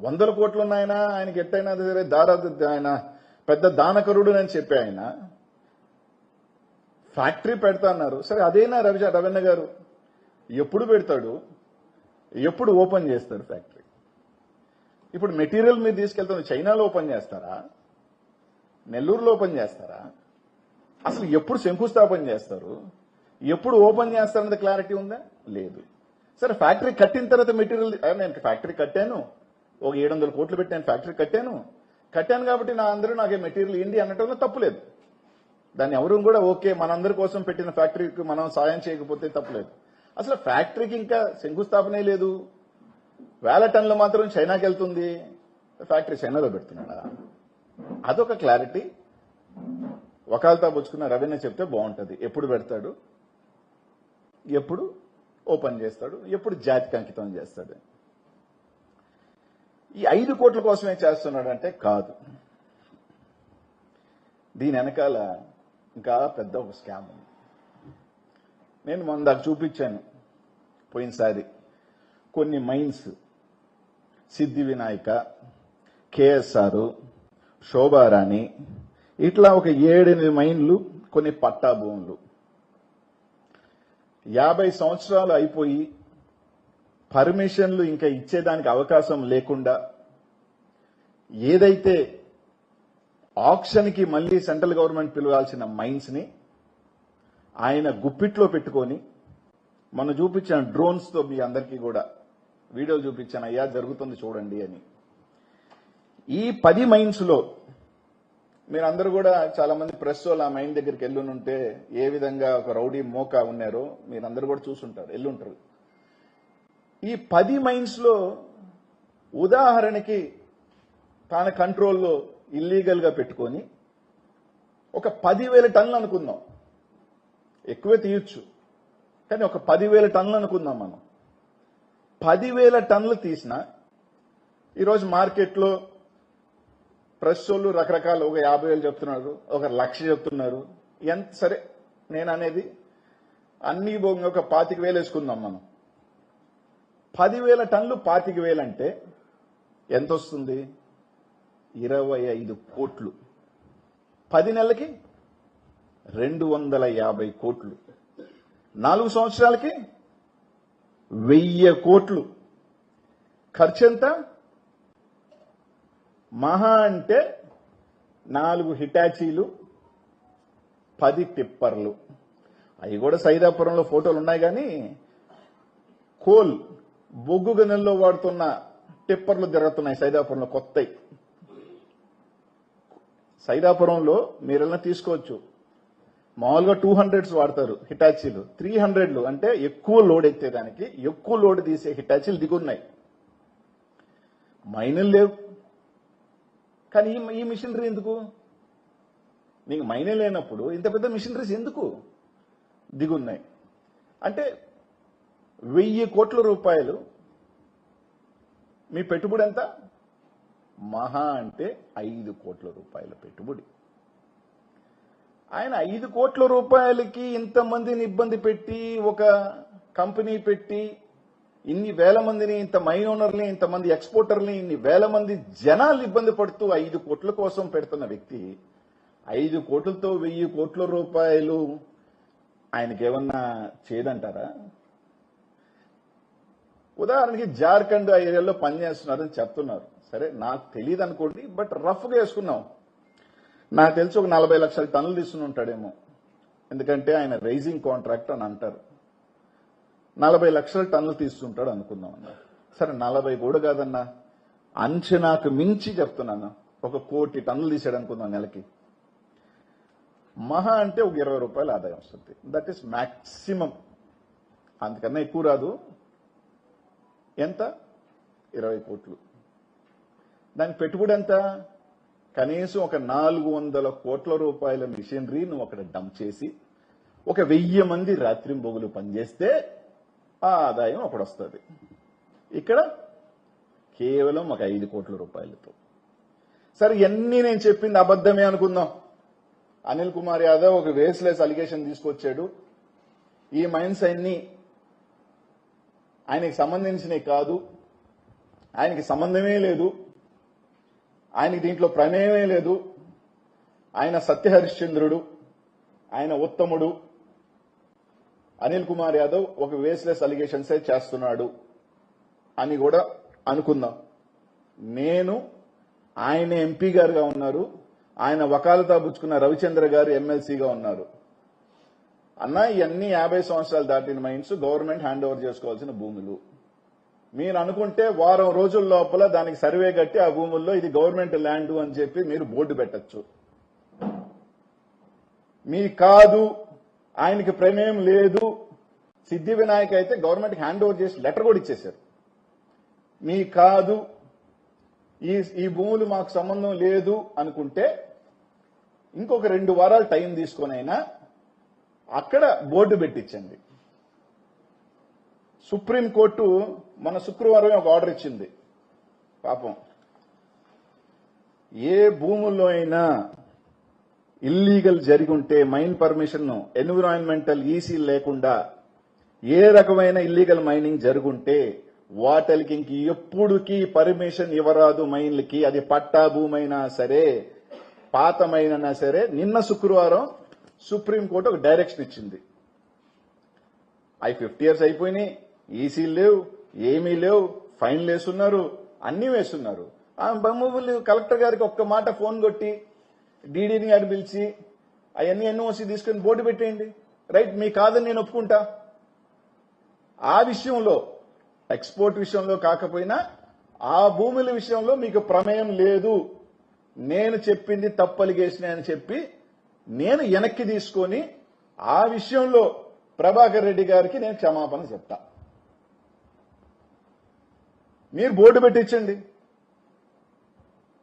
వందల కోట్లు ఉన్నాయన, ఆయనకి ఎట్టయినా సరే ఆయన పెద్ద దానకరుడు అని చెప్పి ఆయన ఫ్యాక్టరీ పెడతా అన్నారు. సరే అదేనా రవీణ గారు ఎప్పుడు పెడతాడు, ఎప్పుడు ఓపెన్ చేస్తాడు ఫ్యాక్టరీ? ఇప్పుడు మెటీరియల్ మీరు తీసుకెళ్తాను చైనాలో ఓపెన్ చేస్తారా, నెల్లూరులో ఓపెన్ చేస్తారా? అసలు ఎప్పుడు శంకుస్థాపన చేస్తారు, ఎప్పుడు ఓపెన్ చేస్తారన్నది క్లారిటీ ఉందా? లేదు. సరే ఫ్యాక్టరీ కట్టిన తర్వాత మెటీరియల్, నేను ఫ్యాక్టరీ కట్టాను, ఒక 700 కోట్లు పెట్టి నేను ఫ్యాక్టరీ కట్టాను కాబట్టి అందరూ నాకే మెటీరియల్ ఏంటి అనటంలో తప్పులేదు. దాన్ని ఎవరు కూడా ఓకే మనందరి కోసం పెట్టిన ఫ్యాక్టరీకి మనం సాయం చేయకపోతే తప్పులేదు. అసలు ఫ్యాక్టరీకి ఇంకా శంకుస్థాపనే లేదు, 1000 టన్నులు మాత్రం చైనాకి వెళ్తుంది, ఫ్యాక్టరీ చైనాలో పెడుతున్నాడా? అదొక క్లారిటీ వకాల్తా పుచ్చుకున్న రవీణ చెప్తే బాగుంటుంది. ఎప్పుడు పెడతాడు, ఎప్పుడు ఓపెన్ చేస్తాడు, ఎప్పుడు జాతికి అంకితం చేస్తాడు? ఈ 5 కోట్ల కోసమే చేస్తున్నాడంటే కాదు. దీని వెనకాల ఇంకా పెద్ద ఒక స్కామ్ ఉంది. నేను మొన్న చూపించాను పోయినసారి కొన్ని మైన్స్, సిద్ధి వినాయక, కేఎస్ఆర్, శోభారాణి, ఇట్లా ఒక 7-8 మైన్లు, కొన్ని పట్టా భూములు 50 సంవత్సరాలు అయిపోయి పర్మిషన్లు ఇంకా ఇచ్చేదానికి అవకాశం లేకుండా ఏదైతే ఆక్షన్కి మళ్లీ సెంట్రల్ గవర్నమెంట్ పిలవాల్సిన మైన్స్ ని ఆయన గుప్పిట్లో పెట్టుకొని, మనం చూపించాను డ్రోన్స్ తో మీ అందరికీ కూడా వీడియోలు చూపించాను, అయ్యా జరుగుతుంది చూడండి అని. ఈ 10 మైన్స్ లో మీరందరూ కూడా చాలా మంది ప్రెస్ వాళ్ళు ఆ మైన్ దగ్గరికి వెళ్ళుంటే ఏ విధంగా ఒక రౌడీ మోకా ఉన్నారో మీరందరూ కూడా చూసుంటారు, వెళ్ళుంటారు. ఈ 10 మైన్స్ లో ఉదాహరణకి తన కంట్రోల్లో ఇల్లీగల్ గా పెట్టుకొని ఒక 10,000 టన్నులు అనుకుందాం, ఎక్కువే తీయొచ్చు కానీ ఒక 10,000 టన్నులు అనుకుందాం మనం. 10,000 టన్నులు తీసిన ఈరోజు మార్కెట్లో ప్రెస్ వాళ్ళు రకరకాల, ఒక 50,000 చెప్తున్నారు, ఒక 1,00,000 చెప్తున్నారు. ఎంత సరే నేను అనేది అన్ని ఒక 25,000 వేసుకుందాం మనం. 10,000 టన్నులు 25,000 అంటే ఎంత వస్తుంది? 25 కోట్లు. 10 నెలలకి 250 కోట్లు, 4 సంవత్సరాలకి 1000 కోట్లు. ఖర్చు ఎంత? మహా అంటే 4 హిటాచీలు, 10 టిప్పర్లు. అవి కూడా సైదాపురంలో ఫోటోలు ఉన్నాయి కానీ కోల్ బొగ్గు గనుల్లో వాడుతున్న టిప్పర్లు తిరుగుతున్నాయి సైదాపురంలో కొత్తవి. సైదాపురంలో మీరెలా తీసుకోవచ్చు, మామూలుగా 200s వాడతారు హిటాచీలు, 300లు అంటే ఎక్కువ లోడ్ ఎత్తేదానికి, ఎక్కువ లోడ్ తీసే హిటాచీలు దిగున్నాయి. మైనులు లేవు కానీ ఈ మిషనరీ ఎందుకు? నీకు మైనే లేనప్పుడు ఇంత పెద్ద మిషనరీస్ ఎందుకు దిగున్నాయి? అంటే 1000 కోట్ల రూపాయలు మీ పెట్టుబడి ఎంత? మహా అంటే 5 కోట్ల రూపాయల పెట్టుబడి. ఆయన 5 కోట్ల రూపాయలకి ఇంతమందిని ఇబ్బంది పెట్టి, ఒక కంపెనీ పెట్టి, ఇన్ని వేల మందిని, ఇంత మైన్ ఓనర్ని, ఇంతమంది ఎక్స్పోర్టర్ని, ఇన్ని వేల మంది జనాలు ఇబ్బంది పడుతూ 5 కోట్ల కోసం పెడుతున్న వ్యక్తి 5 కోట్లతో 1000 కోట్ల రూపాయలు ఆయనకేమన్నా చేయదంటారా? ఉదాహరణకి జార్ఖండ్ ఆ ఏరియాలో పనిచేస్తున్నారని చెప్తున్నారు. సరే నాకు తెలియదు అనుకోండి, బట్ రఫ్గా వేసుకున్నాం. నాకు తెలిసి ఒక 40 లక్షల టన్నులు తీసుకుని ఉంటాడేమో, ఎందుకంటే ఆయన రైజింగ్ కాంట్రాక్ట్ అని అంటారు. 40 లక్షల టన్నులు తీసుకుంటాడు అనుకుందాం అన్న. సరే 40 కూడా కాదన్నా, అంచనాకు మించి చెప్తున్నాను, ఒక 1 కోటి టన్నులు తీసాడు అనుకుందాం నెలకి. మహా అంటే ఒక 20 రూపాయల ఆదాయం వస్తుంది. దట్ ఈస్ మ్యాక్సిమం, అంతకన్నా ఎక్కువ రాదు. ఎంత? 20 కోట్లు. దానికి పెట్టుబడి ఎంత? కనీసం ఒక 400 కోట్ల రూపాయల మిషనరీ నువ్వు అక్కడ డంప్ చేసి ఒక 1000 మంది రాత్రింబొగులు పనిచేస్తే ఆ ఆదాయం అప్పుడు వస్తుంది. ఇక్కడ కేవలం ఒక 5 కోట్ల రూపాయలతో. సరే ఎన్ని నేను చెప్పింది అబద్ధమే అనుకుందాం. అనిల్ కుమార్ యాదవ్ ఒక వేస్లెస్ అలిగేషన్ తీసుకొచ్చాడు, ఈ మైన్స్ అన్ని ఆయనకి సంబంధించినవి కాదు, ఆయనకి సంబంధమే లేదు, ఆయనకి దీంట్లో ప్రమేయమే లేదు, ఆయన సత్యహరిశ్చంద్రుడు, ఆయన ఉత్తముడు, అనిల్ కుమార్ యాదవ్ ఒక వేస్లెస్ అలిగేషన్సే చేస్తున్నాడు అని కూడా అనుకుందాం. నేను ఆయన ఎంపీ గారుగా ఉన్నారు, ఆయన వకాలతా పుచ్చుకున్న రవిచంద్ర గారు ఎమ్మెల్సీగా ఉన్నారు. అన్న ఇవన్నీ 50 సంవత్సరాలు దాటిన మైన్స్ గవర్నమెంట్ హ్యాండ్ ఓవర్ చేసుకోవాల్సిన భూములు. మీరు అనుకుంటే వారం రోజుల లోపల దానికి సర్వే కట్టి ఆ భూముల్లో ఇది గవర్నమెంట్ ల్యాండ్ అని చెప్పి మీరు బోర్డు పెట్టచ్చు. మీ కాదు, ఆయనకి ప్రమేయం లేదు, సిద్ధి వినాయక్ అయితే గవర్నమెంట్ హ్యాండ్ ఓవర్ చేసి లెటర్ కూడా ఇచ్చేశారు. మీ కాదు, ఈ భూములు మాకు సంబంధం లేదు అనుకుంటే ఇంకొక 2 వారాలు టైం తీసుకొనైనా అక్కడ బోర్డు పెట్టించండి. సుప్రీంకోర్టు మన శుక్రవారం ఒక ఆర్డర్ ఇచ్చింది. పాపం ఏ భూముల్లో అయినా ఇల్లీగల్ జరిగి ఉంటే మైన్ పర్మిషన్ ఎన్విరాన్మెంటల్ ఈసీ లేకుండా ఏ రకమైన ఇల్లీగల్ మైనింగ్ జరుగుంటే వాటికి ఇంక ఎప్పుడుకి పర్మిషన్ ఇవ్వరాదు మైన్లకి. అది పట్టా భూమైనా సరే పాతమైనా సరే. నిన్న శుక్రవారం సుప్రీంకోర్టు ఒక డైరెక్షన్ ఇచ్చింది. 50 years అయిపోయినాయి, ఈసీలు లేవు, ఏమీ లేవు, ఫైన్లు వేస్తున్నారు, అన్ని వేస్తున్నారు. ఆ బొమ్మలు కలెక్టర్ గారికి ఒక్క మాట ఫోన్ కొట్టి డీడీని గారిని పిలిచి అవన్నీ ఎన్ఓసి తీసుకుని బోర్డు పెట్టేయండి. రైట్, మీ కాదని నేను ఒప్పుకుంటా. ఆ విషయంలో ఎక్స్పోర్ట్ విషయంలో కాకపోయినా ఆ భూముల విషయంలో మీకు ప్రమేయం లేదు, నేను చెప్పింది తప్పు అలిగేషన్ అని చెప్పి నేను వెనక్కి తీసుకొని ఆ విషయంలో ప్రభాకర్ రెడ్డి గారికి నేను క్షమాపణ చెప్తా. మీరు బోర్డు పెట్టించండి,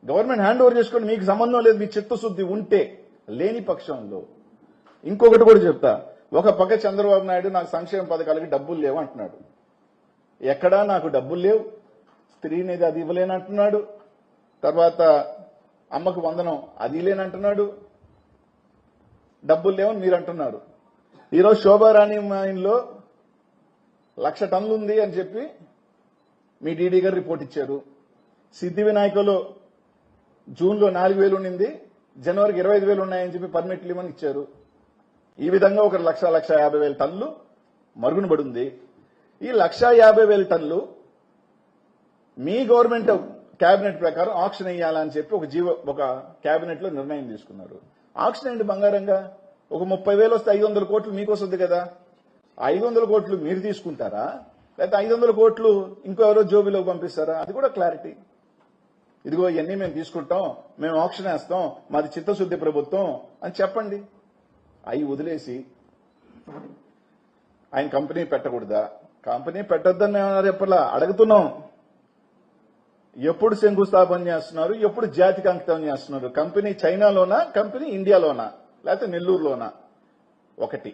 గవర్నమెంట్ హ్యాండ్ ఓవర్ చేసుకోండి. మీకు సంబంధం లేదు, మీ చిత్తశుద్ధి ఉంటే. లేని పక్షంలో ఇంకొకటి కూడా చెప్తా. ఒక పక్క చంద్రబాబు నాయుడు నాకు సంక్షేమ పథకాలకి డబ్బులు లేవు అంటున్నాడు. ఎక్కడా నాకు డబ్బులు లేవు, స్త్రీనిధి అది ఇవ్వలేనంటున్నాడు, తర్వాత అమ్మకు వందనం అది లేనంటున్నాడు, డబ్బులు లేవని మీరు అంటున్నారు. ఈరోజు శోభారాణి మైన్లో 1,00,000 టన్నులు ఉంది అని చెప్పి మీ డీడీ గారు రిపోర్ట్ ఇచ్చారు. సిద్ధి వినాయకలో జూన్లో 4,000 ఉండింది, జనవరికి 25,000 ఉన్నాయని చెప్పి పర్మిట్లు ఇవ్వని ఇచ్చారు. ఈ విధంగా ఒక 1,50,000 టన్నులు మరుగున పడుంది. ఈ 150,000 టన్నులు మీ గవర్నమెంట్ కేబినెట్ ప్రకారం ఆక్షన్ వేయాలని చెప్పి ఒక కేబినెట్ లో నిర్ణయం తీసుకున్నారు. ఆక్షన్ ఏంటి బంగారంగా? ఒక 30,000 వస్తే 500 కోట్లు మీకు వస్తుంది కదా. 500 కోట్లు మీరు తీసుకుంటారా, లేకపోతే 500 కోట్లు ఇంకో ఎవరో జోబీలోకి పంపిస్తారా? అది కూడా క్లారిటీ. ఇదిగో ఇవన్నీ మేము తీసుకుంటాం, మేము ఆక్షన్ వేస్తాం, మాది చిత్తశుద్ధి ప్రభుత్వం అని చెప్పండి. అవి వదిలేసి ఆయన కంపెనీ పెట్టకూడదా? కంపెనీ పెట్టొద్దని చెప్పలా అడుగుతున్నాం. ఎప్పుడు శంకుస్థాపన చేస్తున్నారు, ఎప్పుడు జాతికి అంకితం చేస్తున్నారు? కంపెనీ చైనాలోనా, కంపెనీ ఇండియాలోనా, లేకపోతే నెల్లూరులోనా? ఒకటి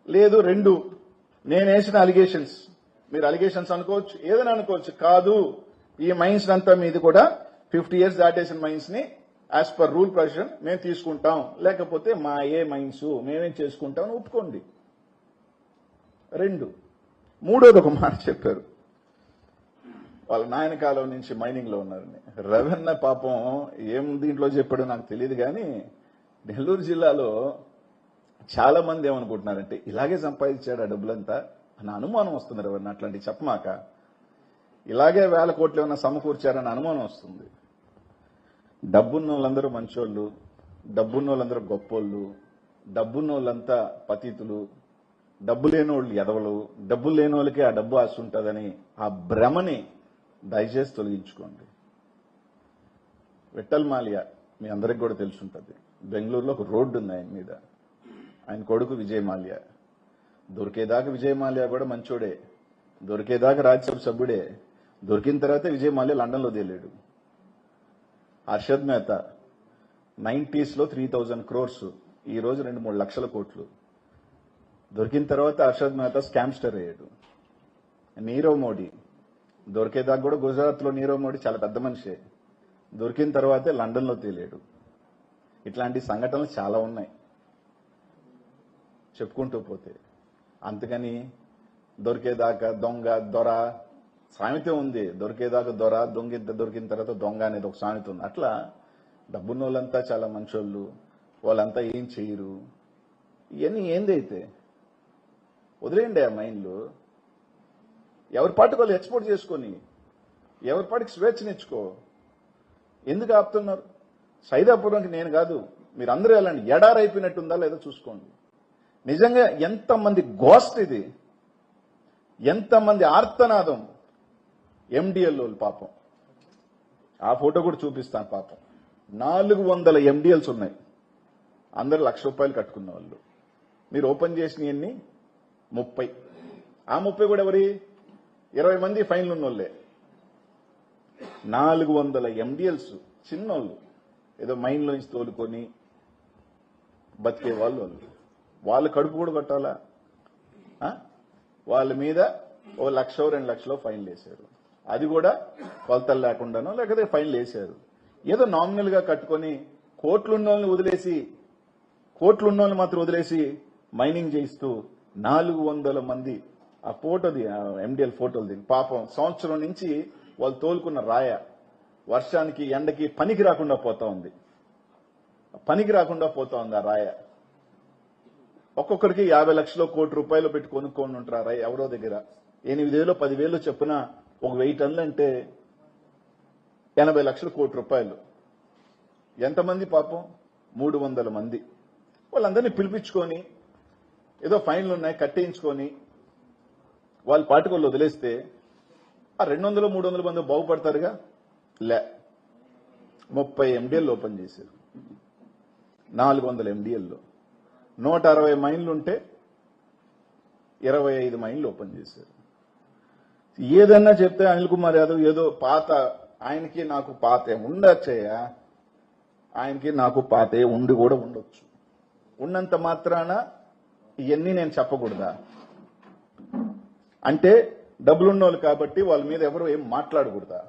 లేదు. 2 నేను వేసిన అలిగేషన్స్, మీరు అలిగేషన్స్ అనుకోవచ్చు, ఏదైనా అనుకోవచ్చు. కాదు, ఈ మైన్స్ అంతా మీది కూడా 50 years దాటేసిన మైన్స్ ని యాజ్ పర్ రూల్ ప్రొవిజన్ మేము తీసుకుంటాం, లేకపోతే మా మైన్స్ మేమేం చేసుకుంటాం అని ఒప్పుకోండి. 2 మూడోది ఒక మాట చెప్పారు, వాళ్ళ నాయన కాలం నుంచి మైనింగ్ లో ఉన్నారని. రవణ పాపం ఏం దీంట్లో చెప్పాడో నాకు తెలియదు, కానీ నెల్లూరు జిల్లాలో చాలా మంది ఏమనుకుంటున్నారంటే ఇలాగే సంపాదించాడు ఆ డబ్బులంతా అని అనుమానం వస్తుంది. రవణ అట్లాంటివి చెప్పమాక. ఇలాగే 1,000 కోట్లు ఏమన్నా సమకూర్చారని అనుమానం వస్తుంది. డబ్బున్న వాళ్ళందరూ మంచోళ్ళు, డబ్బున్న వాళ్ళందరూ గొప్పోళ్ళు, డబ్బున్న వాళ్ళంతా పతితులు, డబ్బు లేని వాళ్ళు ఎదవలు, డబ్బులు లేని వాళ్ళకి ఆ డబ్బు ఆశ ఉంటుందని ఆ భ్రమని దయచేసి తొలగించుకోండి. విఠల్ మాల్యా మీ అందరికి కూడా తెలుసుంటుంది. బెంగళూరులో ఒక రోడ్డు ఉంది ఆయన మీద. ఆయన కొడుకు విజయ్ మాల్యా. దొరికేదాకా విజయ్ మాల్యా కూడా మంచోడే, దొరికేదాకా రాజ్యసభ సభ్యుడే. దొరికిన తర్వాత విజయ్ మాల్యా లండన్లో తేలేడు. హర్షద్ మెహతా 90s లో 3,000 crores, ఈ రోజు 2-3 లక్షల కోట్లు. దొరికిన తర్వాత హర్షద్ మెహతా స్కామ్స్టర్ అయ్యాడు. నీరవ్ మోడీ దొరికేదాకా కూడా గుజరాత్ లో నీరవ్ మోడీ చాలా పెద్ద మనిషే, దొరికిన తర్వాతే లండన్ లో తేలేడు. ఇట్లాంటి సంఘటనలు చాలా ఉన్నాయి చెప్పుకుంటూ పోతే. అందుకని దొరికేదాకా దొంగ దొర సామెత ఉంది. దొరికేదాకా దొర, దొరికిన తర్వాత దొంగ అనేది ఒక సామెత ఉంది. అట్లా డబ్బున్న వాళ్ళంతా చాలా మంచోళ్ళు, వాళ్ళంతా ఏం చేయరు. ఇవన్నీ ఏందైతే వదిలేయండి ఆ మైండ్లు. ఎవరి పాటికి వాళ్ళు ఎక్స్పోర్ట్ చేసుకొని ఎవరి పాటికి స్వేచ్ఛనిచ్చుకో. ఎందుకు ఆపుతున్నారు? సైదాపురంకి నేను కాదు, మీరు అందరూ వెళ్ళండి. ఎడారైపోయినట్టుందా లేదో చూసుకోండి. నిజంగా ఎంతమంది గోస్ట్ ఇది, ఎంతమంది ఆర్తనాదం. ఎండిఎల్ వాళ్ళు పాపం, ఆ ఫోటో కూడా చూపిస్తాను. పాపం 400 ఎండిఎల్స్ ఉన్నాయి. అందరు ₹1,00,000 కట్టుకున్న వాళ్ళు. మీరు ఓపెన్ చేసినవన్నీ 30. ఆ 30 కూడా ఎవరి 20 మంది ఫైన్లు ఉన్నోళ్లే. 400 ఎండిఎల్స్ చిన్నోళ్ళు, ఏదో మైండ్ నుంచి తోలుకొని బతికే వాళ్ళు. వాళ్ళు కడుపు కూడా కొట్టాలా? వాళ్ళ మీద ఓ 1,00,000 2 లక్షలు ఫైన్లు వేశారు. అది కూడా కొలతలు లేకుండానో లేకపోతే ఫైన్లు వేశారు. ఏదో నామినల్ గా కట్టుకొని కోట్లున్నోళ్ళని మాత్రం వదిలేసి మైనింగ్ చేయిస్తూ 400 మంది. ఆ ఫోటోది, ఎండిఎల్ ఫోటోది. పాపం సంవత్సరం నుంచి వాళ్ళు తోలుకున్న రాయ వర్షానికి ఎండకి పనికి రాకుండా పోతా ఉంది. ఆ రాయ ఒక్కొక్కరికి 50 లక్షలు ₹1,00,000 పెట్టి కొనుక్కొని ఉంటారు. ఆ రాయ ఎవరో దగ్గర 8,000 10,000 చెప్పున ఒక 1000 టన్నులు అంటే 80 లక్షలు ₹1,00,000. ఎంతమంది పాపం? 300 మంది. వాళ్ళందరినీ పిలిపించుకొని ఏదో ఫైన్లు ఉన్నాయి కట్టేయించుకొని వాళ్ళ పాటికి వాళ్ళు వదిలేస్తే ఆ 200 300 మంది బాగుపడతారుగా? లే, 30 ఎండిఎల్ ఓపెన్ చేశారు. 400 ఎండిఎల్లో 160 మైన్లుంటే 25 మైన్లు ఓపెన్ చేశారు. ఏదన్నా చెప్తే అనిల్ కుమార్ యాదవ్ ఏదో పాత, ఆయనకి నాకు పాతే ఉండొచ్చయ్యా, ఆయనకి నాకు పాతే ఉండి కూడా ఉండొచ్చు. ఉన్నంత మాత్రాన ఇవన్నీ నేను చెప్పకూడదా? అంటే డబ్బులున్నోళ్ళు కాబట్టి వాళ్ళ మీద ఎవరు ఏం మాట్లాడకూడదా?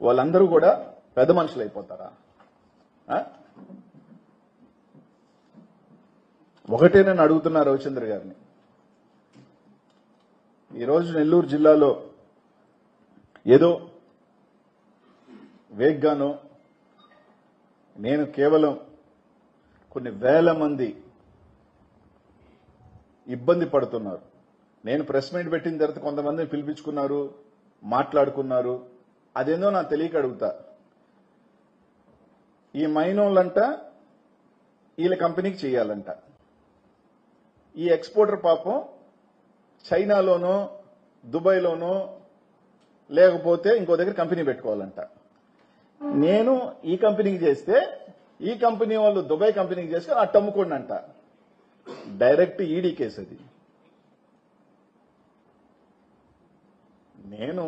వాళ్ళందరూ కూడా పెద్ద మనుషులు అయిపోతారా? ఒకటే నేను అడుగుతున్నా రవిచంద్ర గారిని. ఈరోజు నెల్లూరు జిల్లాలో ఏదో వేగ్గానో నేను కేవలం కొన్ని వేల మంది ఇబ్బంది పడుతున్నారు. నేను ప్రెస్ మీట్ పెట్టిన తర్వాత కొంతమందిని పిలిపించుకున్నారు, మాట్లాడుకున్నారు. అదేందో నాకు తెలియక అడుగుతా. ఈ మైనోళ్ళంట వీళ్ళ కంపెనీకి చేయాలంట. ఈ ఎక్స్పోర్టర్ పాపం చైనాలోనో దుబాయ్లోనో లేకపోతే ఇంకో దగ్గర కంపెనీ పెట్టుకోవాలంట. నేను ఈ కంపెనీకి చేస్తే ఈ కంపెనీ వాళ్ళు దుబాయ్ కంపెనీకి చేస్తే అట్టు అమ్ముకోండి అంట. డైరెక్ట్ ఈడీ కేసు అది. నేను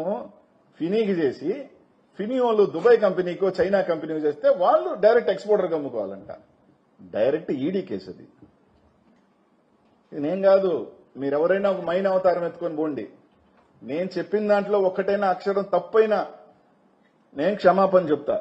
ఫినీకి చేసి ఫినీ వాళ్ళు దుబాయ్ కంపెనీకో చైనా కంపెనీకి చేస్తే వాళ్ళు డైరెక్ట్ ఎక్స్పోర్టర్కి అమ్ముకోవాలంట. డైరెక్ట్ ఈడీ కేసు అది. ఇది నేను కాదు, మీరెవరైనా ఒక మైన్ అవతారం ఎత్తుకొని పోండి. నేను చెప్పిన దాంట్లో ఒక్కటైనా అక్షరం తప్పైనా నేను క్షమాపణ చెప్తా.